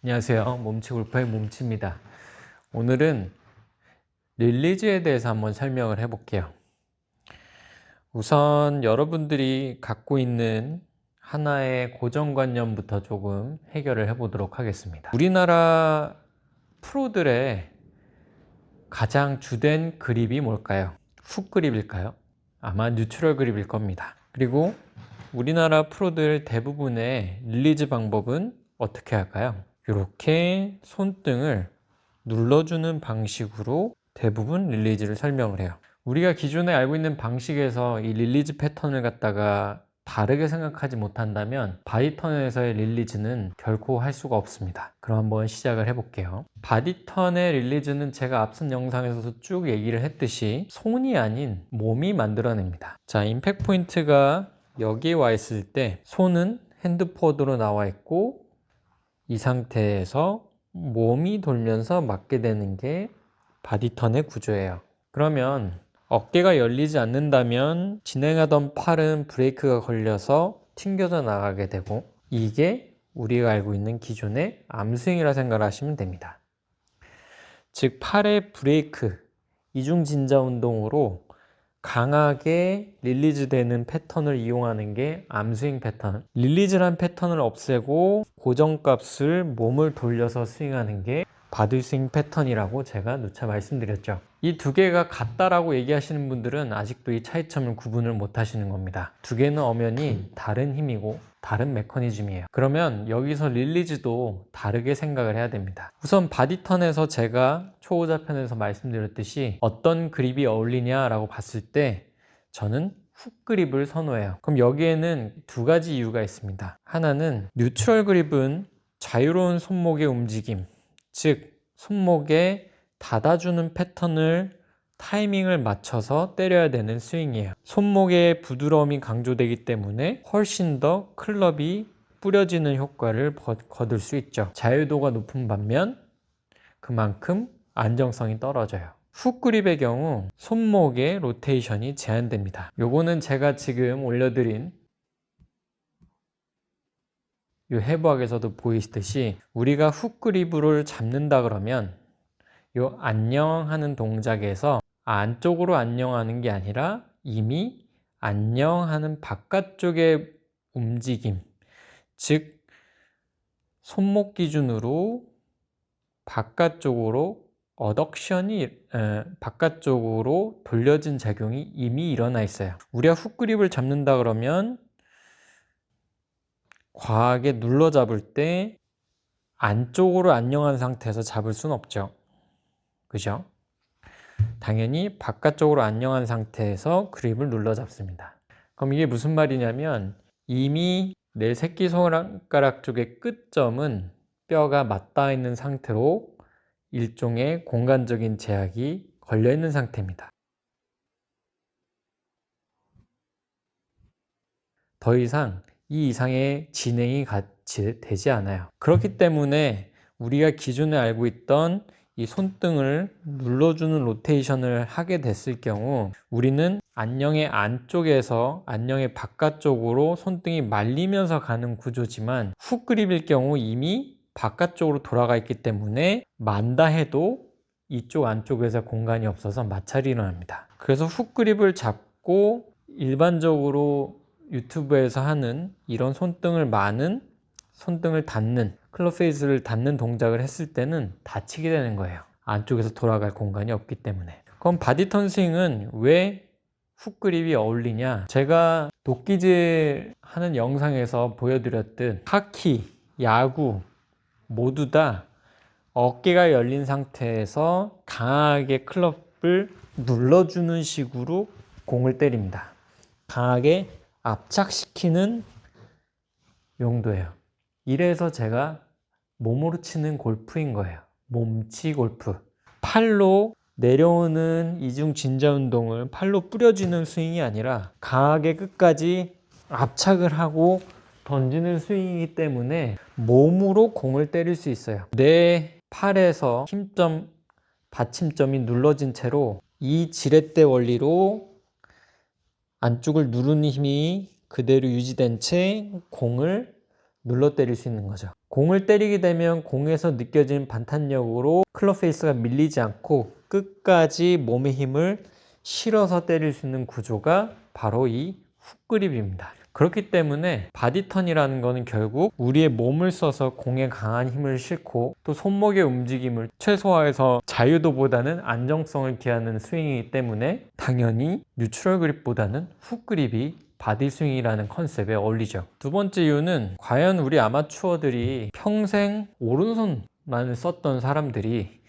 안녕하세요. 몸치골프의 몸치입니다. 오늘은 릴리즈에 대해서 한번 설명을 해볼게요. 우선 여러분들이 갖고 있는 하나의 고정관념부터 조금 해결을 해보도록 하겠습니다. 우리나라 프로들의 가장 주된 그립이 뭘까요? 훅 그립일까요? 아마 뉴트럴 그립일 겁니다. 그리고 우리나라 프로들 대부분의 릴리즈 방법은 어떻게 할까요? 이렇게 손등을 눌러주는 방식으로 대부분 릴리즈를 설명을 해요. 우리가 기존에 알고 있는 방식에서 이 릴리즈 패턴을 갖다가 다르게 생각하지 못한다면 바디턴에서의 릴리즈는 결코 할 수가 없습니다. 그럼 한번 시작을 해볼게요. 바디턴의 릴리즈는 제가 앞선 영상에서도 쭉 얘기를 했듯이 손이 아닌 몸이 만들어냅니다. 자, 임팩트 포인트가 여기에 와 있을 때 손은 핸드포드로 나와 있고 이 상태에서 몸이 돌면서 맞게 되는 게 바디턴의 구조예요. 그러면 어깨가 열리지 않는다면 진행하던 팔은 브레이크가 걸려서 튕겨져 나가게 되고, 이게 우리가 알고 있는 기존의 암스윙이라 생각을 하시면 됩니다. 즉 팔의 브레이크, 이중 진자 운동으로 강하게 릴리즈 되는 패턴을 이용하는 게 암스윙 패턴. 릴리즈란 패턴을 없애고 고정값을 몸을 돌려서 스윙하는 게 바디스윙 패턴이라고 제가 누차 말씀드렸죠. 이 두 개가 같다라고 얘기하시는 분들은 아직도 이 차이점을 구분을 못 하시는 겁니다. 두 개는 엄연히 다른 힘이고 다른 메커니즘이에요. 그러면 여기서 릴리즈도 다르게 생각을 해야 됩니다. 우선 바디턴에서 제가 초보자 편에서 말씀드렸듯이 어떤 그립이 어울리냐라고 봤을 때 저는 훅 그립을 선호해요. 그럼 여기에는 두 가지 이유가 있습니다. 하나는 뉴트럴 그립은 자유로운 손목의 움직임, 즉 손목에 닫아주는 패턴을 타이밍을 맞춰서 때려야 되는 스윙이에요. 손목의 부드러움이 강조되기 때문에 훨씬 더 클럽이 뿌려지는 효과를 거둘 수 있죠. 자유도가 높은 반면 그만큼 안정성이 떨어져요. 훅 그립의 경우 손목의 로테이션이 제한됩니다. 요거는 제가 지금 올려드린 이 해부학에서도 보이시듯이 우리가 훅 그립을 잡는다 그러면 이 안녕하는 동작에서 안쪽으로 안녕하는 게 아니라 이미 안녕하는 바깥쪽의 움직임, 즉 손목 기준으로 바깥쪽으로 어덕션이 바깥쪽으로 돌려진 작용이 이미 일어나 있어요. 우리가 훅 그립을 잡는다 그러면 과하게 눌러 잡을 때 안쪽으로 안녕한 상태에서 잡을 수는 없죠. 그죠? 당연히 바깥쪽으로 안녕한 상태에서 그립을 눌러 잡습니다. 그럼 이게 무슨 말이냐면 이미 내 새끼손가락 쪽의 끝점은 뼈가 맞닿아 있는 상태로 일종의 공간적인 제약이 걸려 있는 상태입니다. 더 이상 이 이상의 진행이 되지 않아요. 그렇기 때문에 우리가 기존에 알고 있던 이 손등을 눌러주는 로테이션을 하게 됐을 경우 우리는 안녕의 안쪽에서 안녕의 바깥쪽으로 손등이 말리면서 가는 구조지만 훅 그립일 경우 이미 바깥쪽으로 돌아가 있기 때문에 만다 해도 이쪽 안쪽에서 공간이 없어서 마찰이 일어납니다. 그래서 훅 그립을 잡고 일반적으로 유튜브에서 하는 이런 손등을 닫는 클럽 페이스를 닫는 동작을 했을 때는 다치게 되는 거예요. 안쪽에서 돌아갈 공간이 없기 때문에. 그럼 바디턴 스윙은 왜 훅 그립이 어울리냐? 제가 도끼질 하는 영상에서 보여드렸듯 하키, 야구 모두 다 어깨가 열린 상태에서 강하게 클럽을 눌러주는 식으로 공을 때립니다. 강하게 압착시키는 용도예요. 이래서 제가 몸으로 치는 골프인 거예요. 몸치 골프. 팔로 내려오는 이중 진자 운동을 팔로 뿌려주는 스윙이 아니라 강하게 끝까지 압착을 하고 던지는 스윙이기 때문에 몸으로 공을 때릴 수 있어요. 내 팔에서 힘점, 받침점이 눌러진 채로 이 지렛대 원리로 안쪽을 누르는 힘이 그대로 유지된 채 공을 눌러 때릴 수 있는 거죠. 공을 때리게 되면 공에서 느껴지는 반탄력으로 클럽 페이스가 밀리지 않고 끝까지 몸의 힘을 실어서 때릴 수 있는 구조가 바로 이 훅그립입니다. 그렇기 때문에 바디턴이라는 거는 결국 우리의 몸을 써서 공에 강한 힘을 싣고 또 손목의 움직임을 최소화해서 자유도보다는 안정성을 기하는 스윙이기 때문에 당연히 뉴트럴 그립보다는 훅그립이 바디 스윙이라는 컨셉에 어울리죠. 두 번째 이유는 과연 우리 아마추어들이 평생 오른손만을 썼던 사람들이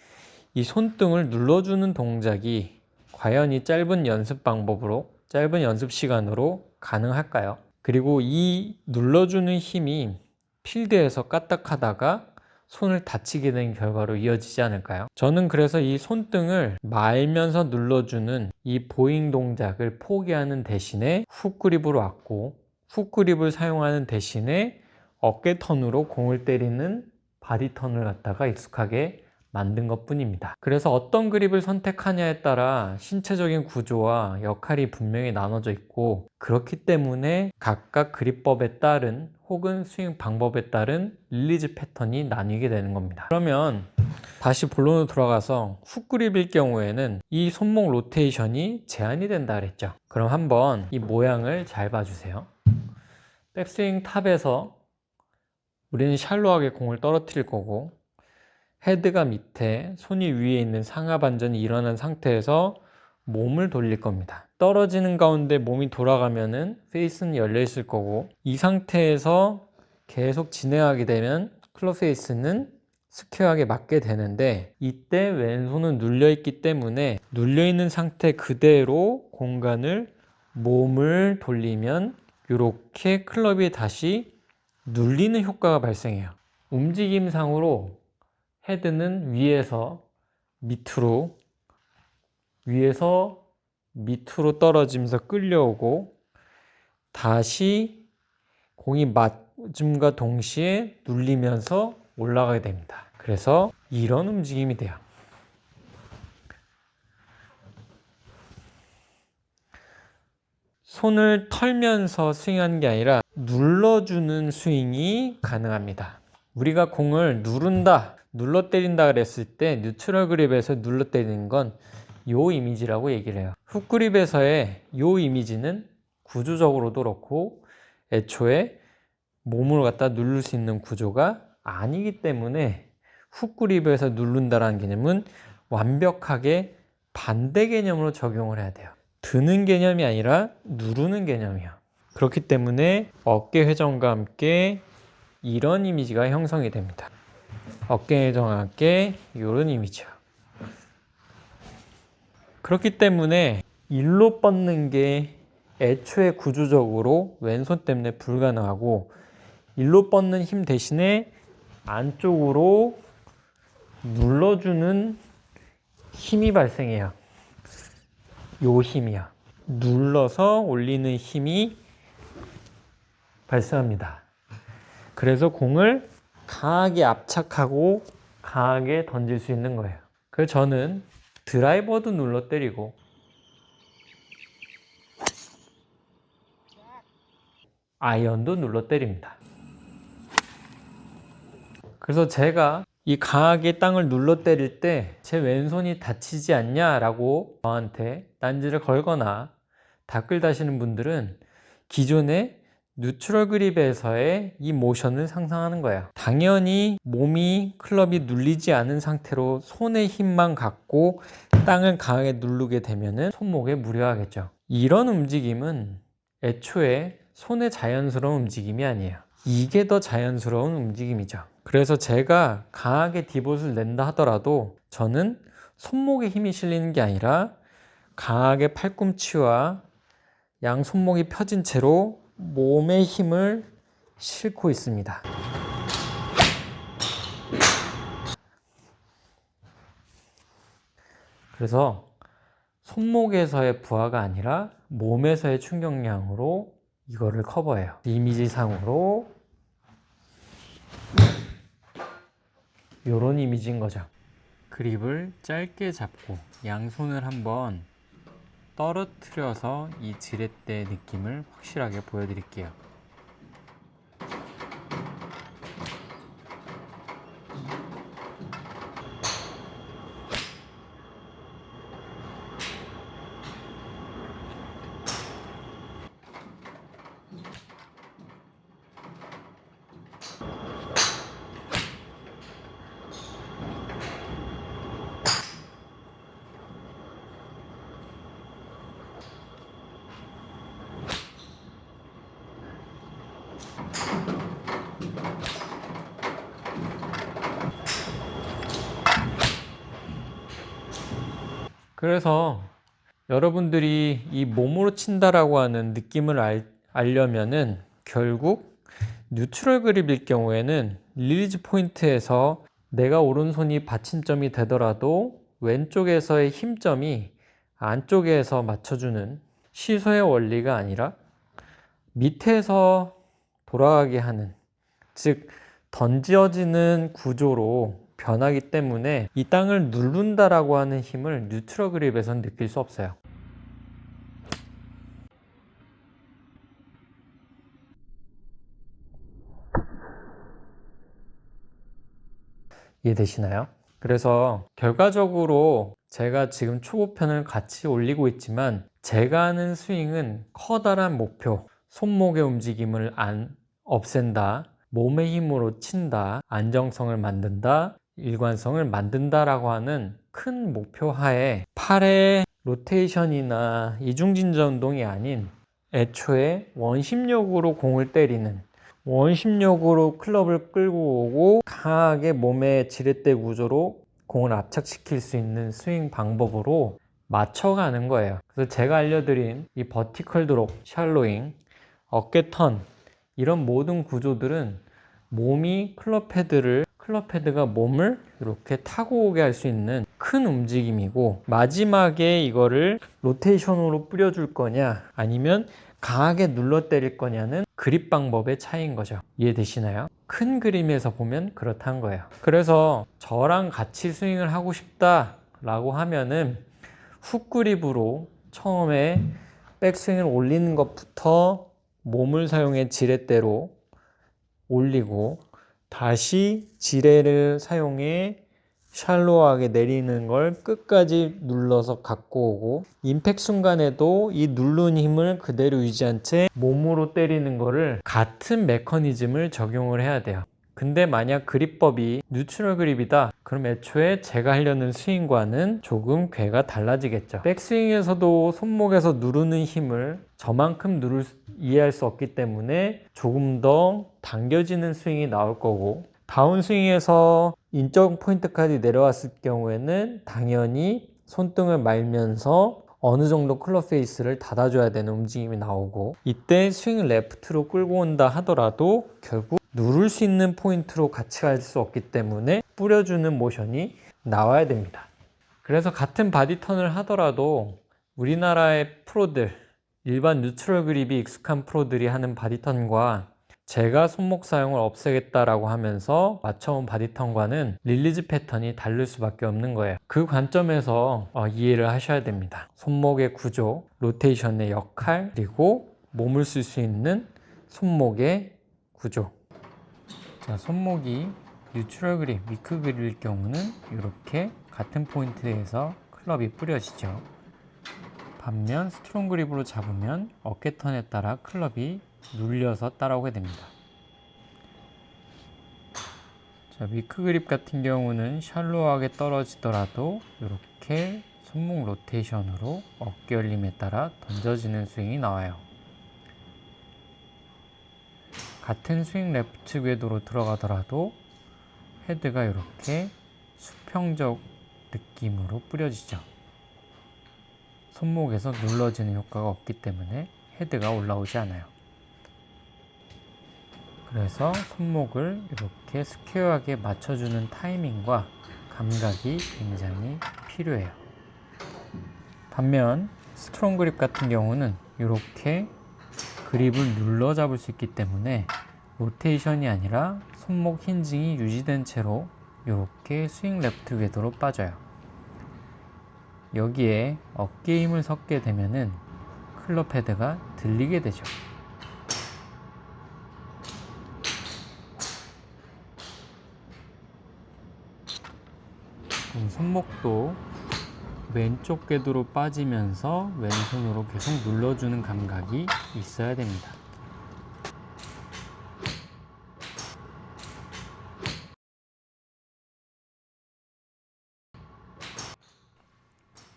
이 손등을 눌러주는 동작이 과연 이 짧은 연습 방법으로, 짧은 연습 시간으로 가능할까요? 그리고 이 눌러주는 힘이 필드에서 까딱하다가 손을 다치게 된 결과로 이어지지 않을까요? 저는 그래서 이 손등을 말면서 눌러주는 이 보잉 동작을 포기하는 대신에 훅그립으로 왔고, 훅그립을 사용하는 대신에 어깨 턴으로 공을 때리는 바디 턴을 갖다가 익숙하게 만든 것 뿐입니다. 그래서 어떤 그립을 선택하냐에 따라 신체적인 구조와 역할이 분명히 나눠져 있고, 그렇기 때문에 각각 그립법에 따른 혹은 스윙 방법에 따른 릴리즈 패턴이 나뉘게 되는 겁니다. 그러면 다시 본론으로 돌아가서 훅그립일 경우에는 이 손목 로테이션이 제한이 된다 그랬죠. 그럼 한번 이 모양을 잘 봐주세요. 백스윙 탑에서 우리는 샬로하게 공을 떨어뜨릴 거고, 헤드가 밑에, 손이 위에 있는 상하 반전이 일어난 상태에서 몸을 돌릴 겁니다. 떨어지는 가운데 몸이 돌아가면은 페이스는 열려 있을 거고, 이 상태에서 계속 진행하게 되면 클럽 페이스는 스퀘어하게 맞게 되는데, 이때 왼손은 눌려 있기 때문에 눌려 있는 상태 그대로 공간을 몸을 돌리면 이렇게 클럽이 다시 눌리는 효과가 발생해요. 움직임상으로 헤드는 위에서 밑으로 떨어지면서 끌려오고, 다시 공이 맞음과 동시에 눌리면서 올라가게 됩니다. 그래서 이런 움직임이 돼요. 손을 털면서 스윙하는 게 아니라 눌러주는 스윙이 가능합니다. 우리가 공을 누른다, 눌러 때린다 그랬을 때 뉴트럴 그립에서 눌러 때리는 건 요 이미지라고 얘기를 해요. 훅 그립에서의 요 이미지는 구조적으로도 그렇고 애초에 몸을 갖다 누를 수 있는 구조가 아니기 때문에 훅 그립에서 누른다라는 개념은 완벽하게 반대 개념으로 적용을 해야 돼요. 드는 개념이 아니라 누르는 개념이야. 그렇기 때문에 어깨 회전과 함께 이런 이미지가 형성이 됩니다. 어깨 회전과 함께 이런 이미지야. 그렇기 때문에 일로 뻗는 게 애초에 구조적으로 왼손 때문에 불가능하고, 일로 뻗는 힘 대신에 안쪽으로 눌러주는 힘이 발생해요. 요 힘이야. 눌러서 올리는 힘이 발생합니다. 그래서 공을 강하게 압착하고 강하게 던질 수 있는 거예요. 그래서 저는 드라이버도 눌러 때리고 아이언도 눌러 때립니다. 그래서 제가 이 강하게 땅을 눌러 때릴 때 제 왼손이 다치지 않냐라고 저한테 딴지를 걸거나 댓글 다시는 분들은 기존의 뉴트럴 그립에서의 이 모션을 상상하는 거예요. 당연히 몸이 클럽이 눌리지 않은 상태로 손의 힘만 갖고 땅을 강하게 누르게 되면 손목에 무리하겠죠. 이런 움직임은 애초에 손의 자연스러운 움직임이 아니에요. 이게 더 자연스러운 움직임이죠. 그래서 제가 강하게 디봇을 낸다 하더라도 저는 손목에 힘이 실리는 게 아니라 강하게 팔꿈치와 양 손목이 펴진 채로 몸의 힘을 싣고 있습니다. 그래서 손목에서의 부하가 아니라 몸에서의 충격량으로 이거를 커버해요. 이미지상으로 이런 이미지인 거죠. 그립을 짧게 잡고 양손을 한번 떨어뜨려서 이 지렛대의 느낌을 확실하게 보여드릴게요. 그래서 여러분들이 이 몸으로 친다라고 하는 느낌을 알려면은 결국 뉴트럴 그립일 경우에는 릴리즈 포인트에서 내가 오른손이 받침점이 되더라도 왼쪽에서의 힘점이 안쪽에서 맞춰주는 시소의 원리가 아니라 밑에서 돌아가게 하는, 즉 던져지는 구조로 변하기 때문에 이 땅을 누른다라고 하는 힘을 뉴트럴 그립에서는 느낄 수 없어요. 이해되시나요? 그래서 결과적으로 제가 지금 초보편을 같이 올리고 있지만 제가 하는 스윙은 커다란 목표, 손목의 움직임을 없앤다, 몸의 힘으로 친다, 안정성을 만든다, 일관성을 만든다라고 하는 큰 목표 하에 팔의 로테이션이나 이중진자 운동이 아닌 애초에 원심력으로 공을 때리는, 원심력으로 클럽을 끌고 오고 강하게 몸의 지렛대 구조로 공을 압착시킬 수 있는 스윙 방법으로 맞춰가는 거예요. 그래서 제가 알려드린 이 버티컬 드롭, 샬로잉, 어깨 턴, 이런 모든 구조들은 몸이 클럽 헤드가 몸을 이렇게 타고 오게 할 수 있는 큰 움직임이고, 마지막에 이거를 로테이션으로 뿌려줄 거냐 아니면 강하게 눌러 때릴 거냐는 그립 방법의 차이인 거죠. 이해되시나요? 큰 그림에서 보면 그렇다는 거예요. 그래서 저랑 같이 스윙을 하고 싶다 라고 하면은 훅 그립으로 처음에 백스윙을 올리는 것부터 몸을 사용해 지렛대로 올리고, 다시 지렛을 사용해 샬로하게 내리는 걸 끝까지 눌러서 갖고 오고, 임팩 순간에도 이 누른 힘을 그대로 유지한 채 몸으로 때리는 거를 같은 메커니즘을 적용을 해야 돼요. 근데 만약 그립법이 뉴트럴 그립이다, 그럼 애초에 제가 하려는 스윙과는 조금 궤가 달라지겠죠. 백스윙에서도 손목에서 누르는 힘을 저만큼 이해할 수 없기 때문에 조금 더 당겨지는 스윙이 나올 거고, 다운스윙에서 인적 포인트까지 내려왔을 경우에는 당연히 손등을 말면서 어느 정도 클럽 페이스를 닫아줘야 되는 움직임이 나오고, 이때 스윙을 레프트로 끌고 온다 하더라도 결국 누를 수 있는 포인트로 같이 갈 수 없기 때문에 뿌려주는 모션이 나와야 됩니다. 그래서 같은 바디 턴을 하더라도 우리나라의 프로들, 일반 뉴트럴 그립이 익숙한 프로들이 하는 바디 턴과 제가 손목 사용을 없애겠다라고 하면서 맞춰온 바디 턴과는 릴리즈 패턴이 다를 수밖에 없는 거예요. 그 관점에서 이해를 하셔야 됩니다. 손목의 구조, 로테이션의 역할, 그리고 몸을 쓸 수 있는 손목의 구조. 자, 손목이 뉴트럴 그립, 위크 그립일 경우는 이렇게 같은 포인트에서 클럽이 뿌려지죠. 반면 스트롱 그립으로 잡으면 어깨 턴에 따라 클럽이 눌려서 따라오게 됩니다. 자, 위크 그립 같은 경우는 샬로하게 떨어지더라도 이렇게 손목 로테이션으로 어깨 열림에 따라 던져지는 스윙이 나와요. 같은 스윙 레프트 궤도로 들어가더라도 헤드가 이렇게 수평적 느낌으로 뿌려지죠. 손목에서 눌러지는 효과가 없기 때문에 헤드가 올라오지 않아요. 그래서 손목을 이렇게 스퀘어하게 맞춰주는 타이밍과 감각이 굉장히 필요해요. 반면 스트롱 그립 같은 경우는 이렇게 그립을 눌러 잡을 수 있기 때문에 로테이션이 아니라 손목 힌징이 유지된 채로 이렇게 스윙 레프트 궤도로 빠져요. 여기에 어깨 힘을 섞게 되면은 클럽 헤드가 들리게 되죠. 손목도 왼쪽 궤도로 빠지면서 왼손으로 계속 눌러주는 감각이 있어야 됩니다.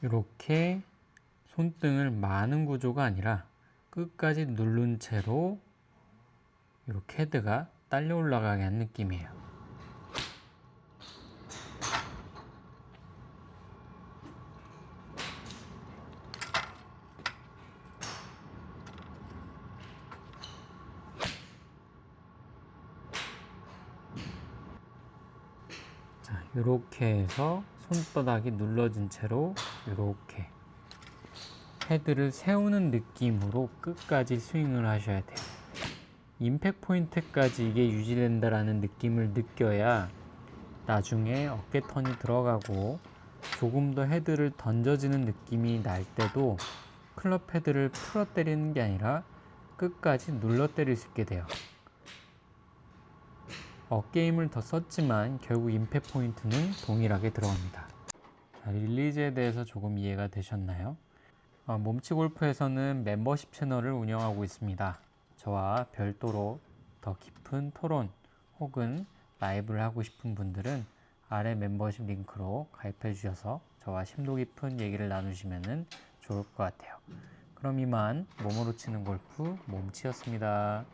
이렇게 손등을 마는 구조가 아니라 끝까지 누른 채로 이렇게 헤드가 딸려 올라가게 한 느낌이에요. 자, 이렇게 해서 손바닥이 눌러진 채로 이렇게 헤드를 세우는 느낌으로 끝까지 스윙을 하셔야 돼요. 임팩트 포인트까지 이게 유지된다라는 느낌을 느껴야 나중에 어깨 턴이 들어가고 조금 더 헤드를 던져지는 느낌이 날 때도 클럽 헤드를 풀어 때리는 게 아니라 끝까지 눌러 때릴 수 있게 돼요. 어깨 힘을 더 썼지만 결국 임팩트 포인트는 동일하게 들어갑니다. 자, 릴리즈에 대해서 조금 이해가 되셨나요? 몸치골프에서는 멤버십 채널을 운영하고 있습니다. 저와 별도로 더 깊은 토론 혹은 라이브를 하고 싶은 분들은 아래 멤버십 링크로 가입해 주셔서 저와 심도 깊은 얘기를 나누시면 좋을 것 같아요. 그럼 이만 몸으로 치는 골프 몸치였습니다.